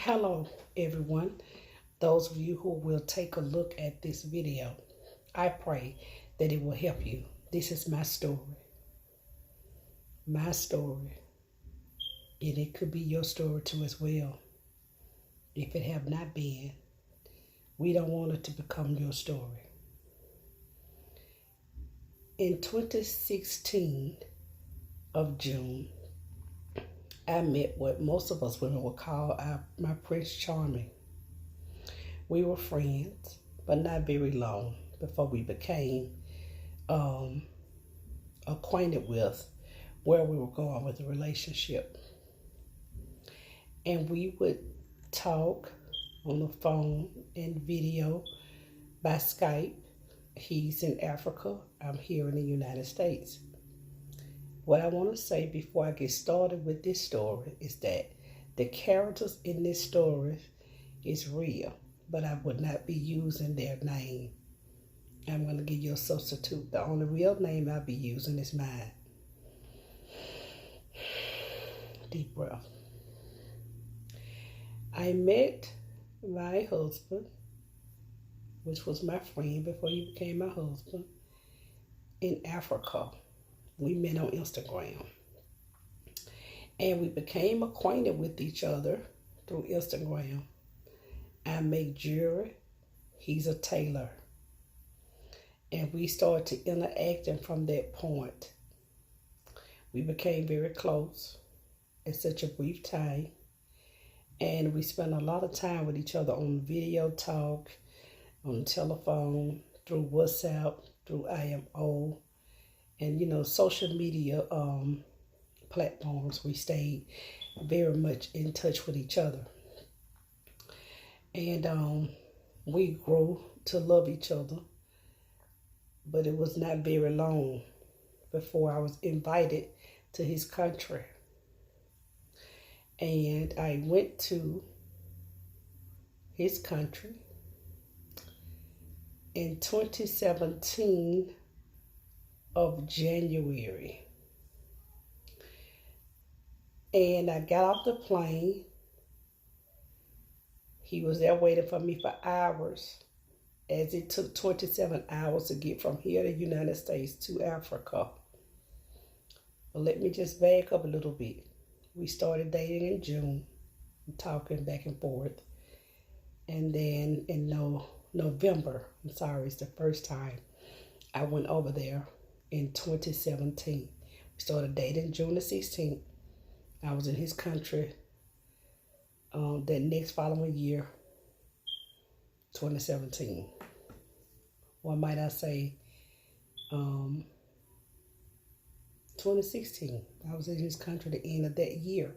Hello, everyone. Those of you who will take a look at this video, I pray that it will help you. This is my story. My story. And it could be your story too as well. If it have not been, we don't want it to become your story. In 2016 of June, I met what most of us women would call my Prince Charming. We were friends, but not very long before we became acquainted with where we were going with the relationship. And we would talk on the phone and video by Skype. He's in Africa. I'm here in the United States. What I want to say before I get started with this story is that the characters in this story is real, but I would not be using their name. I'm going to give you a substitute. The only real name I'll be using is mine. Deep breath. I met my husband, which was my friend before he became my husband, in Africa. We met on Instagram. And we became acquainted with each other through Instagram. I make jewelry. He's a tailor. And we started to interact, and from that point, we became very close in such a brief time. And we spent a lot of time with each other on video talk, on the telephone, through WhatsApp, through IMO, and social media platforms. We stayed very much in touch with each other. And we grew to love each other. But it was not very long before I was invited to his country. And I went to his country in 2017 of January. And I got off the plane. He was there waiting for me for hours, as it took 27 hours to get from here to the United States to Africa. But let me just back up a little bit. We started dating in June, talking back and forth. And then in November, it's the first time I went over there in 2017. We started dating June the 16th. I was in his country that next following year, 2017. Or might I say 2016. I was in his country at the end of that year,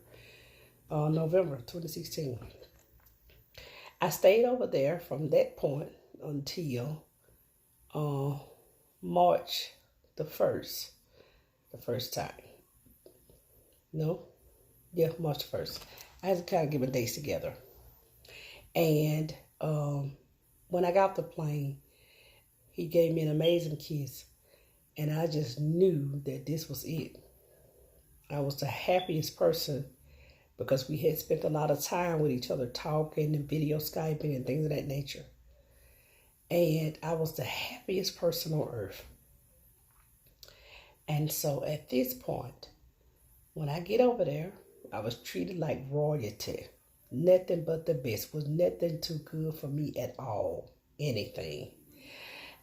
November 2016. I stayed over there from that point until March the 1st, the first time. March 1st. I had to kind of get my dates together. And when I got off the plane, he gave me an amazing kiss. And I just knew that this was it. I was the happiest person because we had spent a lot of time with each other talking and video Skyping and things of that nature. And I was the happiest person on earth. And so at this point, when I get over there, I was treated like royalty. Nothing but the best. Was nothing too good for me at all. Anything.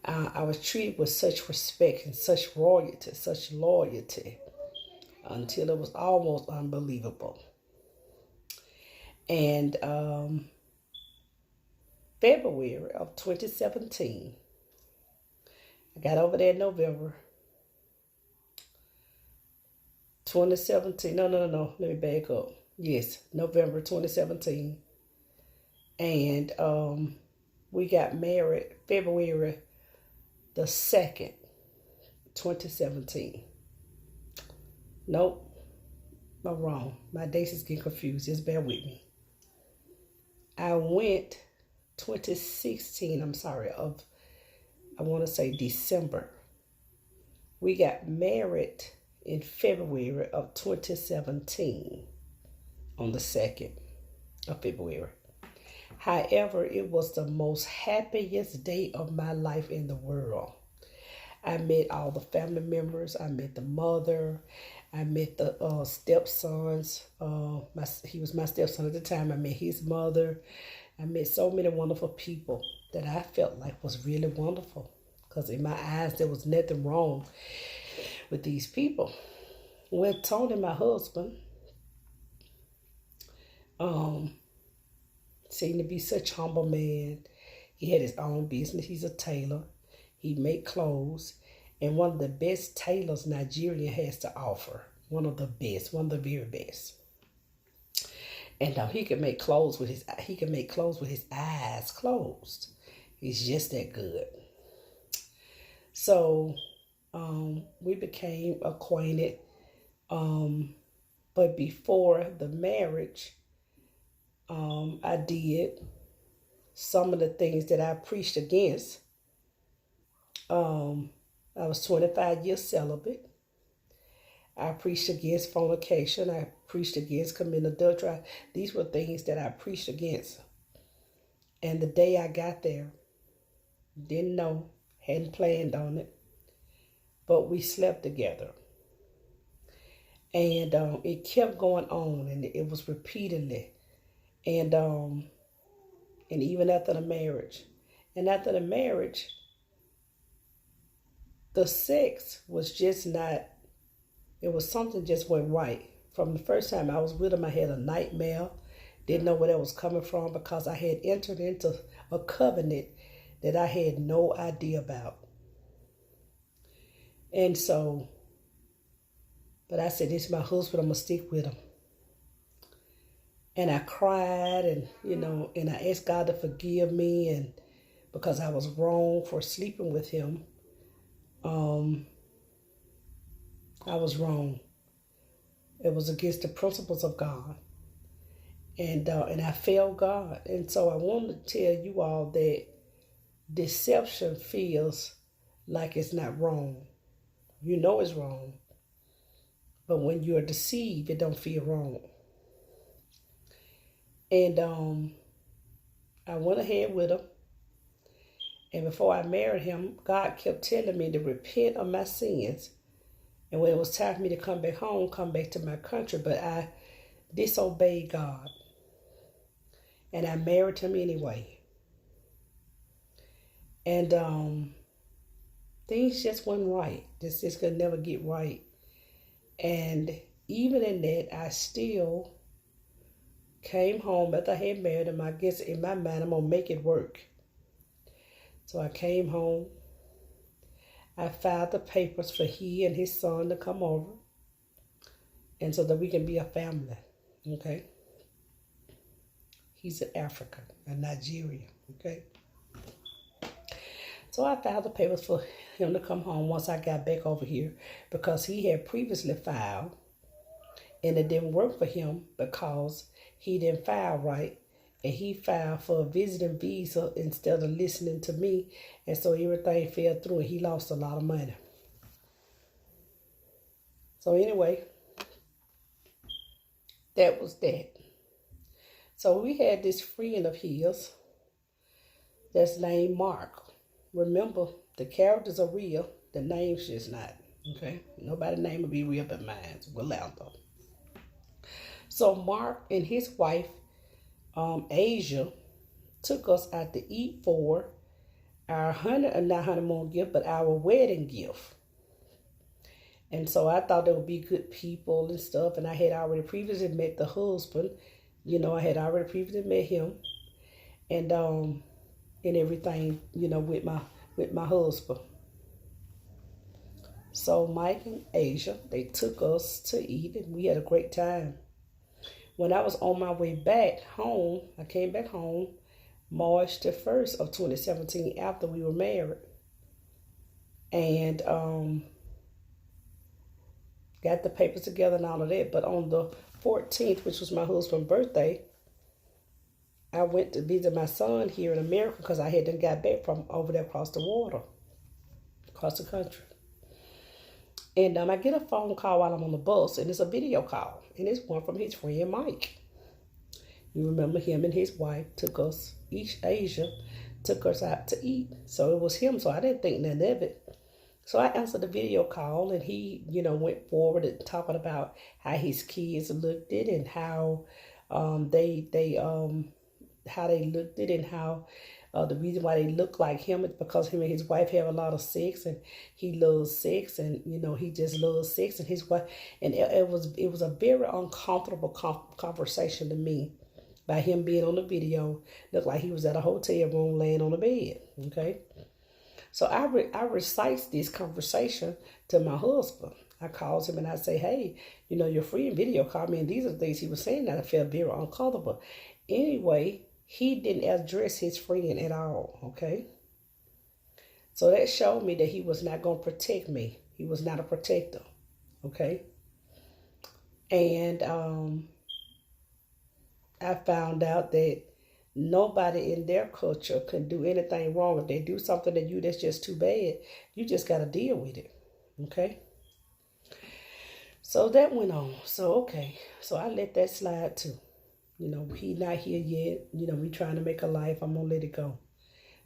I was treated with such respect and such royalty, such loyalty, until it was almost unbelievable. And February of 2017, I got over there in November 2017. No. Let me back up. Yes, November 2017. And we got married February the 2nd, 2017. Nope, I'm wrong. My dates is getting confused. Just bear with me. I went 2016, I want to say December. We got married in February of 2017 on the 2nd. of February. However, it was the most happiest day of my life in the world. I met all the family members. I met the mother. I met the stepsons. He was my stepson at the time. I met his mother. I met so many wonderful people that I felt like was really wonderful. Because in my eyes, there was nothing wrong with these people. When Tony, my husband, seemed to be such a humble man. He had his own business. He's a tailor. He made clothes. And one of the best tailors Nigeria has to offer. One of the best. One of the very best. And he could make clothes with his eyes closed. He's just that good. So we became acquainted. But before the marriage, I did some of the things that I preached against. I was 25 years celibate. I preached against fornication. I preached against committing adultery. These were things that I preached against. And the day I got there, didn't know, hadn't planned on it, but we slept together. And it kept going on, and it was repeatedly. And even after the marriage. And after the marriage, the sex was just not, it was something just went right. From the first time I was with him, I had a nightmare. Didn't know where that was coming from because I had entered into a covenant that I had no idea about. And so, but I said, this is my husband, I'm going to stick with him. And I cried and, and I asked God to forgive me, and because I was wrong for sleeping with him. I was wrong. It was against the principles of God. And I failed God. And so I wanted to tell you all that deception feels like it's not wrong. You know it's wrong. But when you're deceived, it don't feel wrong. And I went ahead with him. And before I married him, God kept telling me to repent of my sins. And when it was time for me to come back home, come back to my country, but I disobeyed God. And I married him anyway. And things just wasn't right. This just could never get right. And even in that, I still came home after I had married him. I guess in my mind, I'm going to make it work. So I came home. I filed the papers for he and his son to come over. And so that we can be a family. Okay? He's an African, a Nigerian. Okay? So I filed the papers for him to come home once I got back over here, because he had previously filed and it didn't work for him because he didn't file right. And he filed for a visiting visa instead of listening to me. And so everything fell through and he lost a lot of money. So anyway, that was that. So we had this friend of his that's named Mark. Remember, the characters are real. The name's just not. Okay? Nobody's name will be real but mine. Willando. So Mark and his wife, Asia, took us out to eat for our not honeymoon gift, but our wedding gift. And so I thought they would be good people and stuff. And I had already previously met the husband. I had already previously met him. And everything, with my husband. So Mike and Asia, they took us to eat and we had a great time. When I was on my way back home, I came back home March the 1st of 2017 after we were married. And got the papers together and all of that. But on the 14th, which was my husband's birthday, I went to visit my son here in America because I hadn't got back from over there across the water, across the country. And I get a phone call while I'm on the bus, and it's a video call. And it's one from his friend Mike. You remember him and his wife took us, Asia, took us out to eat. So it was him, so I didn't think nothing of it. So I answered the video call, and he, went forward and talking about how his kids looked it and how how they looked it, and how the reason why they look like him is because him and his wife have a lot of sex, and he loves sex, and he just loves sex, and his wife, and it was a very uncomfortable conversation to me. By him being on the video, looked like he was at a hotel room laying on a bed. Okay. So I recite this conversation to my husband. I calls him and I say, hey, your friend video called me, and these are the things he was saying that I felt very uncomfortable. Anyway, he didn't address his friend at all, okay? So that showed me that he was not going to protect me. He was not a protector, okay? And I found out that nobody in their culture can do anything wrong. If they do something to you that's just too bad, you just got to deal with it, okay? So that went on. So, okay. So I let that slide too. He not here yet. We trying to make a life. I'm going to let it go.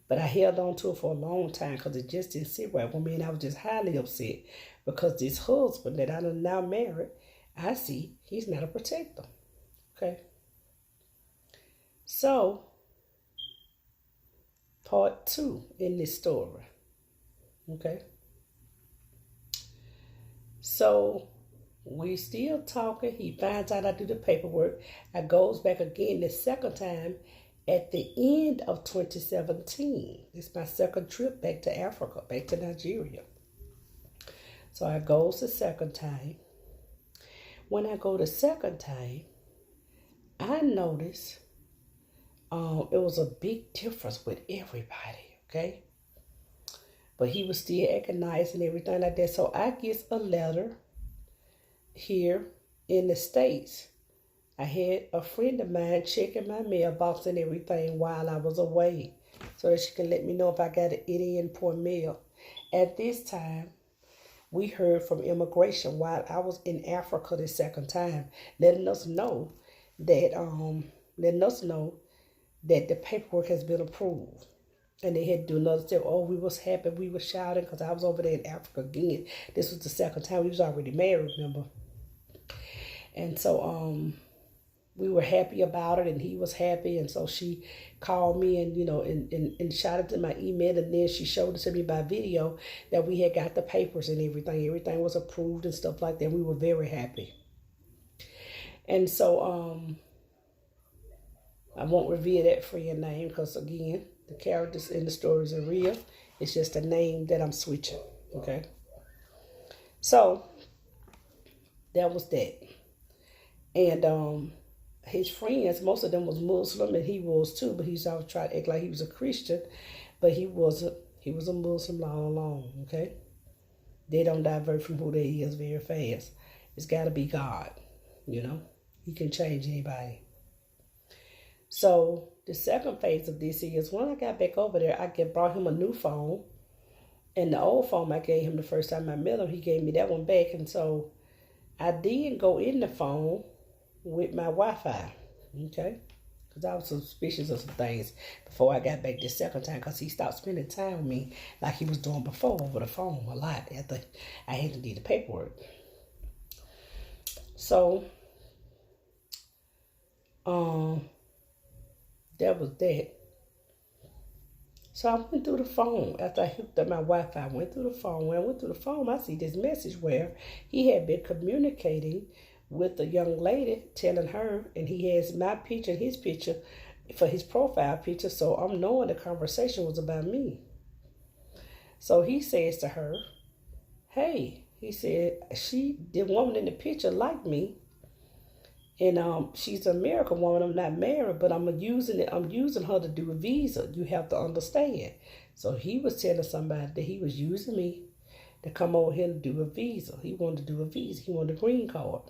But I held on to it for a long time because it just didn't sit right with me. And I was just highly upset because this husband that I am now married, I see he's not a protector. Okay. So, part 2 in this story. Okay. So, we still talking. He finds out I do the paperwork. I goes back again the second time at the end of 2017. It's my second trip back to Africa, back to Nigeria. So I goes the second time. When I go the second time, I notice it was a big difference with everybody, okay? But he was still acting nice and everything like that. So I get a letter here in the States. I had a friend of mine checking my mailbox and everything while I was away so that she can let me know if I got any important mail. At this time, we heard from immigration while I was in Africa the second time, letting us know that the paperwork has been approved. And they had to do another step. Oh, we was happy. We was shouting because I was over there in Africa again. This was the second time. We was already married, remember? And so we were happy about it, and he was happy. And so she called me and, and shouted to my email. And then she showed it to me by video that we had got the papers and everything. Everything was approved and stuff like that. We were very happy. And so I won't reveal that friend name because, again, the characters in the stories are real. It's just a name that I'm switching, okay? So, that was that. And his friends, most of them was Muslim, and he was too, but he's always tried to act like he was a Christian, but he wasn't. He was a Muslim all along, okay? They don't divert from who they is very fast. It's got to be God, He can change anybody. So the second phase of this is when I got back over there, I brought him a new phone. And the old phone I gave him the first time I met him, he gave me that one back. And so I did go in the phone with my Wi-Fi, okay? Because I was suspicious of some things before I got back the second time because he stopped spending time with me like he was doing before over the phone a lot after I had to do the paperwork. So, that was that. So I went through the phone after I hooked up my Wi-Fi. I went through the phone. When I went through the phone, I see this message where he had been communicating with a young lady, telling her, and he has my picture and his picture for his profile picture. So I'm knowing the conversation was about me. So he says to her, hey, he said, the woman in the picture liked me. And she's an American woman. I'm not married, but I'm using her to do a visa. You have to understand. So he was telling somebody that he was using me to come over here to do a visa. He wanted to do a visa. He wanted a green card.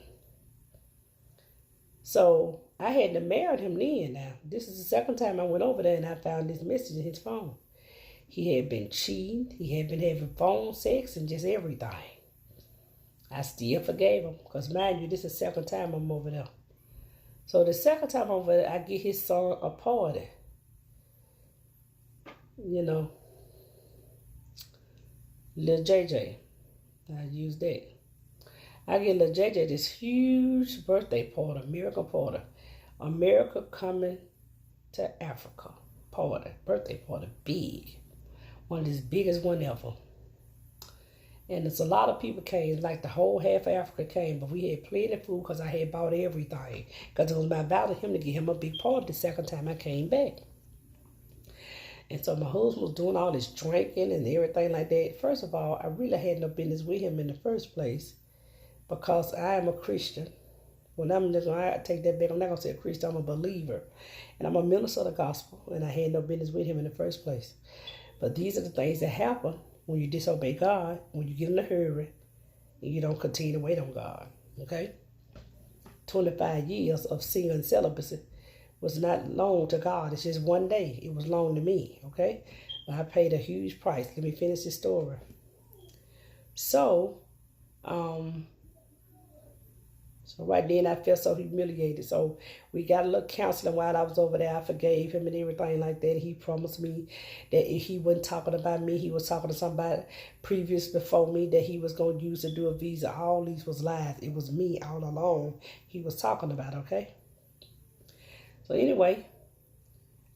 So I had to marry him then. Now this is the second time I went over there and I found this message in his phone. He had been cheating. He had been having phone sex and just everything. I still forgave him because, mind you, this is the second time I'm over there. So the second time over there, I get his son a party. You know, Lil JJ. I use that. I get Lil JJ this huge birthday party, America party. America coming to Africa party, birthday party, big. One of the biggest one ever. And it's a lot of people came, like the whole half of Africa came, but we had plenty of food because I had bought everything. Because it was my vow to him to give him a big party the second time I came back. And so my husband was doing all this drinking and everything like that. First of all, I really had no business with him in the first place because I am a Christian. When I take that back, I'm not going to say a Christian, I'm a believer. And I'm a minister of the gospel, and I had no business with him in the first place. But these are the things that happen when you disobey God, when you get in a hurry, and you don't continue to wait on God, okay? 25 years of sin and celibacy was not long to God. It's just one day. It was long to me, okay? But I paid a huge price. Let me finish this story. So right then I felt so humiliated. So we got a little counseling while I was over there. I forgave him and everything like that. He promised me that if he wasn't talking about me, he was talking to somebody previous before me that he was going to use to do a visa. All these was lies. It was me all along he was talking about, okay? So anyway,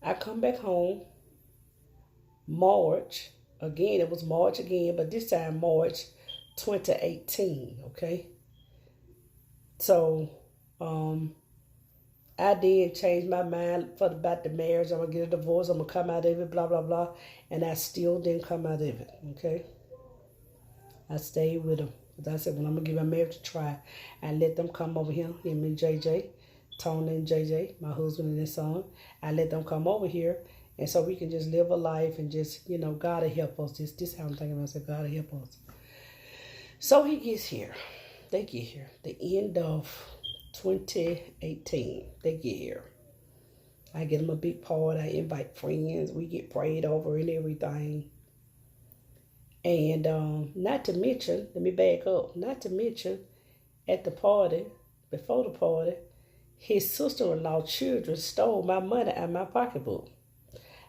I come back home, March. Again, it was March again, but this time March 2018, okay? So, I did change my mind about the marriage. I'm going to get a divorce. I'm going to come out of it, blah, blah, blah. And I still didn't come out of it, okay? I stayed with them. As I said, well, I'm going to give my marriage a try. I let them come over here, him and JJ, Tony and JJ, my husband and his son. I let them come over here. And so we can just live a life and just, you know, God will help us. This is how I'm thinking about it. I said, God will help us. So he gets here. They get here. The end of 2018, they get here. I get them a big party. I invite friends. We get prayed over and everything. And not to mention, let me back up. Not to mention, at the party, before the party, his sister-in-law children stole my money out of my pocketbook.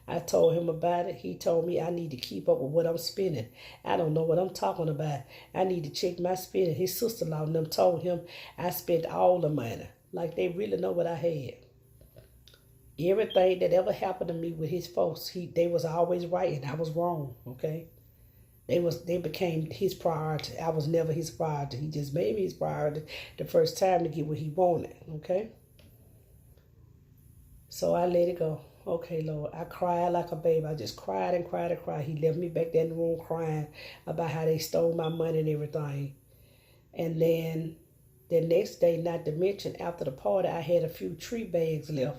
I told him about it. He told me I need to keep up with what I'm spending. I don't know what I'm talking about. I need to check my spending. His sister-in-law and them told him I spent all the money. Like they really know what I had. Everything that ever happened to me with his folks, they was always right and I was wrong, okay? They became his priority. I was never his priority. He just made me his priority the first time to get what he wanted, okay? So I let it go. Okay, Lord, I cried like a baby. I just cried and cried and cried. He left me back there in the room crying about how they stole my money and everything. And then the next day, not to mention, after the party, I had a few tree bags left.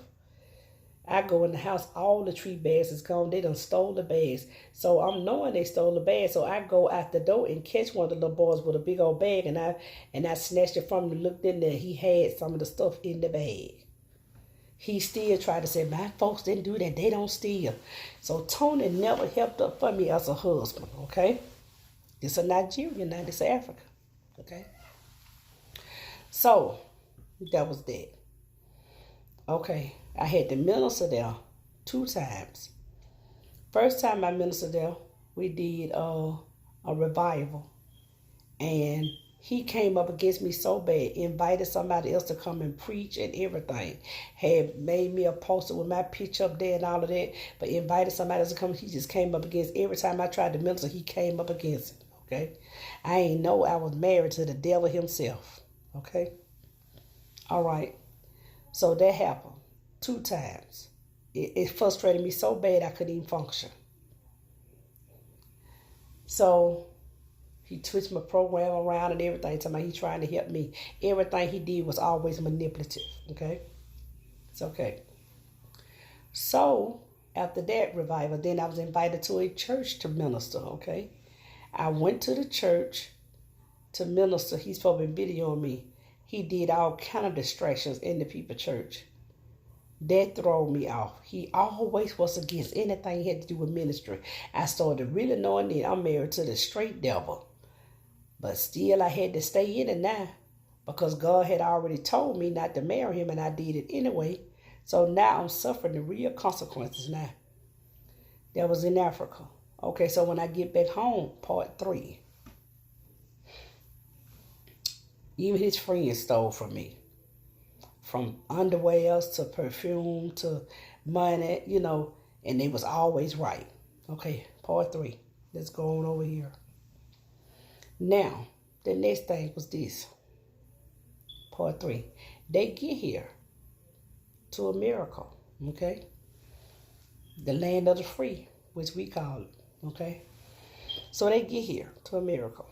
I go in the house, all the tree bags is gone. They done stole the bags. So I'm knowing they stole the bags. So I go out the door and catch one of the little boys with a big old bag. And I snatched it from him and looked in there. He had some of the stuff in the bag. He still tried to say, my folks didn't do that. They don't steal. So Tony never helped up for me as a husband, okay? This is Nigeria, now this is Africa, okay? So, that was that. Okay, I had to minister there 2 times. First time I ministered there, we did a revival. And he came up against me so bad, invited somebody else to come and preach and everything. Had made me a poster with my picture up there and all of that, but invited somebody else to come. He just came up against, every time I tried to minister, he came up against it, okay? I ain't know I was married to the devil himself, okay? All right, so that happened 2 times. It frustrated me so bad I couldn't even function. So he twitched my program around and everything. Talking about he trying to help me. Everything he did was always manipulative. Okay? It's okay. So, after that revival, then I was invited to a church to minister. Okay? I went to the church to minister. He's supposed to be videoing me. He did all kind of distractions in the people church. That threw me off. He always was against anything he had to do with ministry. I started really knowing that I'm married to the straight devil. But still, I had to stay in it now. because God had already told me not to marry him, and I did it anyway. So now I'm suffering the real consequences now. That was in Africa. Okay, so when I get back home, part 3. Even his friends stole from me. From underwears to perfume to money, and they was always right. Okay, part 3. Let's go on over here. Now, the next thing was this. Part 3. They get here to America, okay? The land of the free, which we call it, okay? So they get here to America.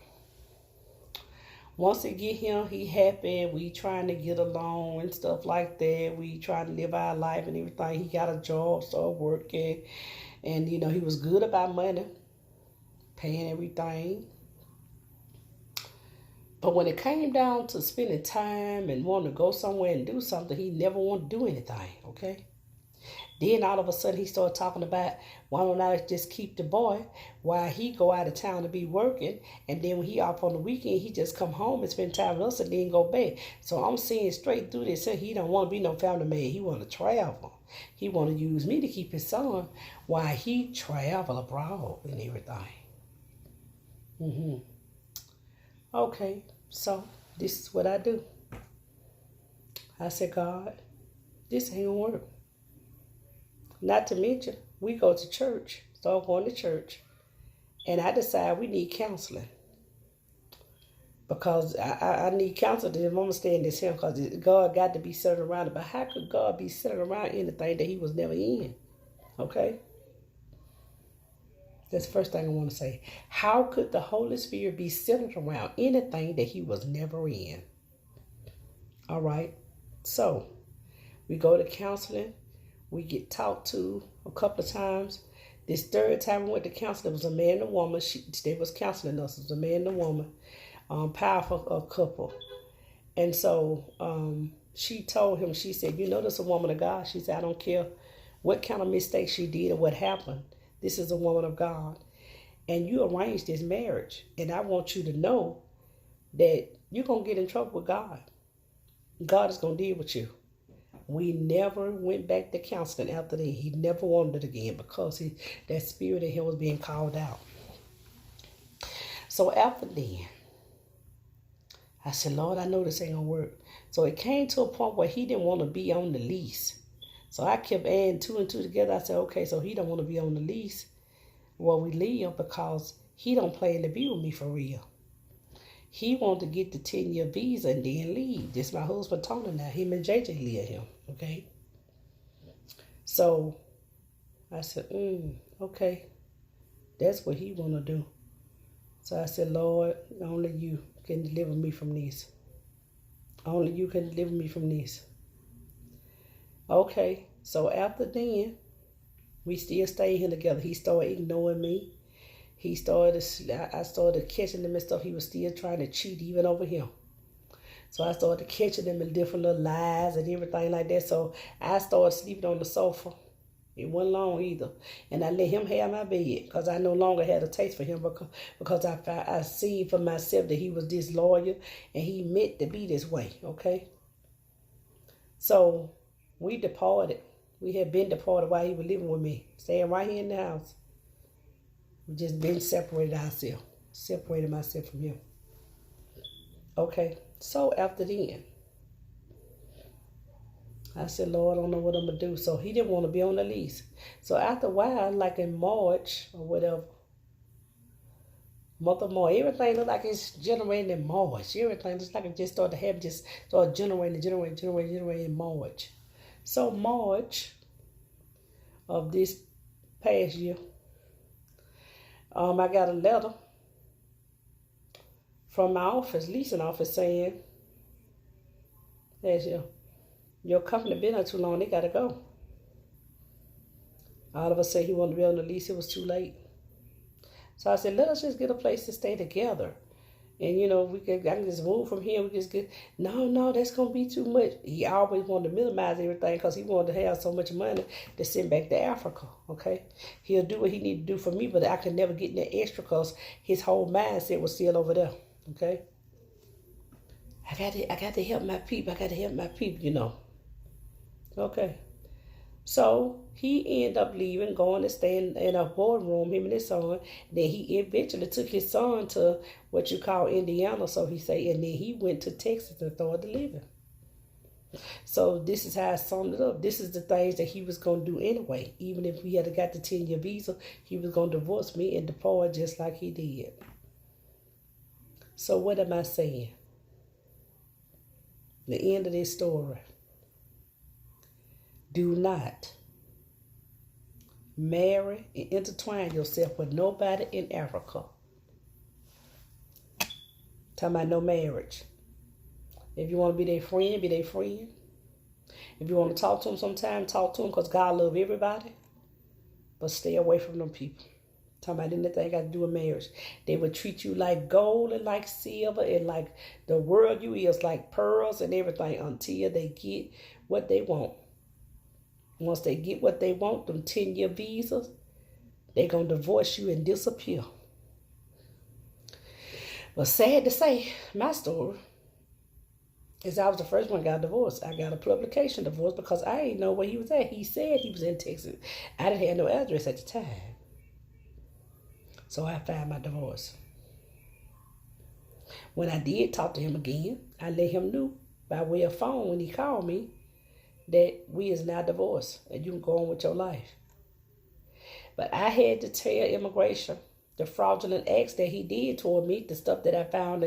Once they get here, he happy. We trying to get along and stuff like that. We trying to live our life and everything. He got a job, started working. And, he was good about money, paying everything. But when it came down to spending time and wanting to go somewhere and do something, he never wanted to do anything, okay? Then all of a sudden he started talking about, why don't I just keep the boy while he go out of town to be working, and then when he off on the weekend, he just come home and spend time with us and then go back. So I'm seeing straight through this, he don't want to be no family man. He want to travel. He want to use me to keep his son while he travel abroad and everything. Okay, so this is what I do. I said, God, this ain't gonna work. Not to mention, we go to church, start going to church, and I decide we need counseling. Because I need counseling if I'm going to stay in this hymn, because God got to be centered around it. But how could God be centered around anything that he was never in? Okay? That's the first thing I want to say. How could the Holy Spirit be centered around anything that he was never in? All right? So, we go to counseling. We get talked to a couple of times. This third time we went to counseling, it was a man and a woman. They was counseling us. It was a man and a woman. Powerful couple. And so she told him, she said, this is a woman of God. She said, I don't care what kind of mistake she did or what happened. This is a woman of God. And you arranged this marriage. And I want you to know that you're going to get in trouble with God. God is going to deal with you. We never went back to counseling after that. He never wanted it again because that spirit in him was being called out. So after then, I said, Lord, I know this ain't going to work. So it came to a point where he didn't want to be on the lease. So I kept adding 2 and 2 together. I said, okay, so he don't want to be on the lease where we live because he don't plan to be with me for real. He wanted to get the 10-year visa and then leave. This is my husband Tony now. Him and JJ live him, okay? So I said, okay, that's what he want to do. So I said, Lord, only you can deliver me from this. Only you can deliver me from this. Okay, so after then, we still stayed here together. He started ignoring me. I started catching him and stuff. He was still trying to cheat even over him. So I started catching him in different little lies and everything like that. So I started sleeping on the sofa. It wasn't long either. And I let him have my bed because I no longer had a taste for him because I seen for myself that he was disloyal and he meant to be this way, okay? So we departed. We had been departed while he was living with me, staying right here in the house. We just been separated myself from him. Okay, so after then, I said, Lord, I don't know what I'm going to do. So he didn't want to be on the lease. So after a while, like in March or whatever, month of March, everything looked like it's generating in March. Everything just like it just started to happen, just started generating in March. So March of this past year, I got a letter from my office, leasing office, saying, your company been there too long, they got to go. All of us said he wanted to be on the lease, it was too late. So I said, let us just get a place to stay together. And, I can just move from here. We just get, no, that's going to be too much. He always wanted to minimize everything because he wanted to have so much money to send back to Africa, okay? He'll do what he need to do for me, but I could never get that extra because his whole mindset was still over there, okay? I got to help my people. I got to help my people, you know. Okay. So he ended up leaving, going to stand in a boardroom, him and his son. Then he eventually took his son to what you call Indiana, so he say, and then he went to Texas and started living. So this is how I summed it up. This is the things that he was going to do anyway. Even if we had got the 10-year visa, he was going to divorce me and depart just like he did. So what am I saying? The end of this story. Do not marry and intertwine yourself with nobody in Africa. Talking about no marriage. If you want to be their friend, be their friend. If you want to talk to them sometime, talk to them because God loves everybody. But stay away from them people. Talking about anything got to do with marriage. They will treat you like gold and like silver and like the world you is, like pearls and everything until they get what they want. Once they get what they want, them 10-year visas, they're going to divorce you and disappear. But sad to say, my story is I was the first one that got divorced. I got a publication divorce because I didn't know where he was at. He said he was in Texas. I didn't have no address at the time. So I filed my divorce. When I did talk to him again, I let him know by way of phone when he called me that we is now divorced and you can go on with your life. But I had to tell immigration the fraudulent acts that he did toward me, the stuff that I found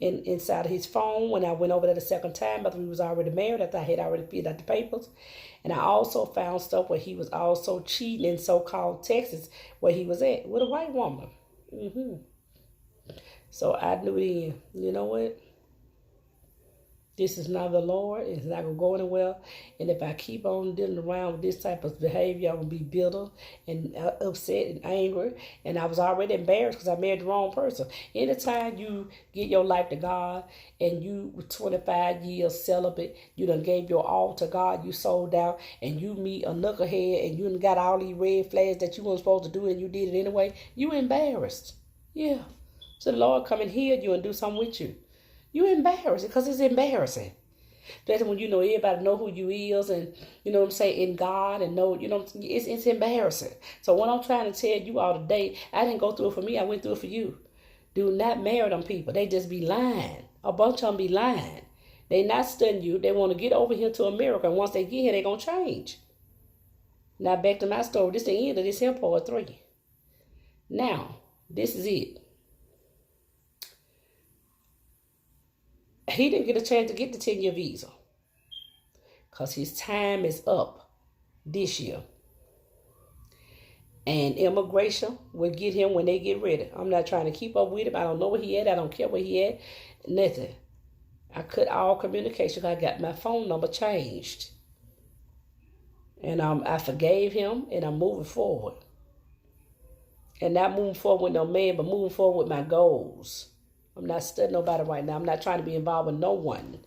inside of his phone when I went over there the second time after we was already married, after I had already filled out the papers. And I also found stuff where he was also cheating in so-called Texas, where he was at with a white woman. So I knew then, you know what? This is not the Lord. It's not going to go anywhere. And if I keep on dealing around with this type of behavior, I'm going to be bitter and upset and angry. And I was already embarrassed because I married the wrong person. Anytime you get your life to God and you were 25 years celibate, you done gave your all to God, you sold out, and you meet a knucklehead and you done got all these red flags that you weren't supposed to do and you did it anyway, you embarrassed. Yeah. So the Lord come and heal you and do something with you. You embarrassed because it's embarrassing. That's when you know everybody know who you is and you know what I'm saying in God and know, you know, it's embarrassing. So what I'm trying to tell you all today, I didn't go through it for me, I went through it for you. Do not marry them people. They just be lying. A bunch of them be lying. They not studying you. They want to get over here to America, and once they get here, they gonna change. Now back to my story. This is the end of this here part 3. Now, this is it. He didn't get a chance to get the 10-year visa because his time is up this year. And immigration will get him when they get ready. I'm not trying to keep up with him. I don't know where he at. I don't care where he at. Nothing. I cut all communication because I got my phone number changed. And I forgave him and I'm moving forward. And not moving forward with no man, but moving forward with my goals. I'm not studying nobody right now. I'm not trying to be involved with no one.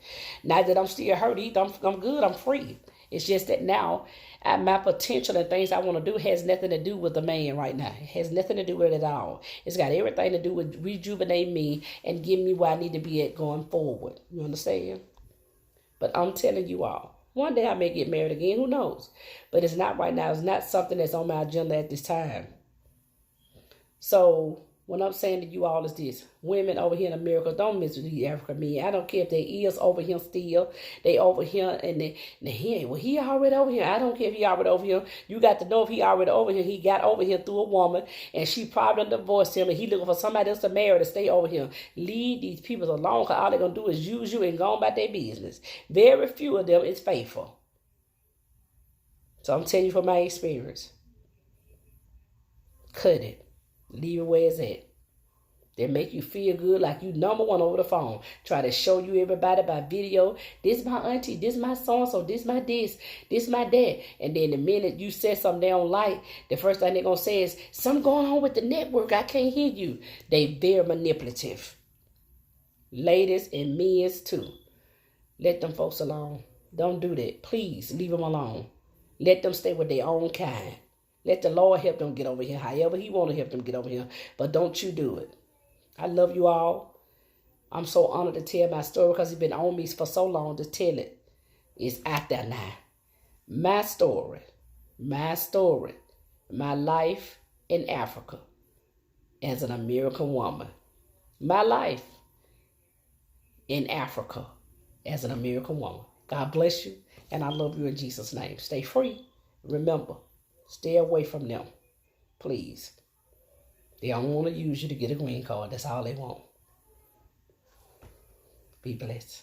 Not that I'm still hurt either. I'm good. I'm free. It's just that now my potential and things I want to do has nothing to do with the man right now. It has nothing to do with it at all. It's got everything to do with rejuvenating me and giving me where I need to be at going forward. You understand? But I'm telling you all, one day I may get married again. Who knows? But it's not right now. It's not something that's on my agenda at this time. So what I'm saying to you all is this. Women over here in America, don't mess with these African men. I don't care if they is over here still. They over here and he already over here. I don't care if he already over here. You got to know if he already over here. He got over here through a woman and she probably divorced him and he looking for somebody else to marry to stay over here. Leave these people alone because all they're going to do is use you and go on about their business. Very few of them is faithful. So I'm telling you from my experience. Cut it. Leave it where it's at. They make you feel good like you number one over the phone. Try to show you everybody by video. This my auntie, this my so-and-so, this my this my that. And then the minute you say something they don't like, the first thing they're going to say is, something going on with the network. I can't hear you. They very manipulative. Ladies and men too. Let them folks alone. Don't do that. Please leave them alone. Let them stay with their own kind. Let the Lord help them get over here, however he want to help them get over here. But don't you do it. I love you all. I'm so honored to tell my story because it's been on me for so long to tell it. It's out there now. My story, my story, my life in Africa as an American woman. My life in Africa as an American woman. God bless you, and I love you in Jesus' name. Stay free. Remember, stay away from them, please. They don't want to use you to get a green card. That's all they want. Be blessed.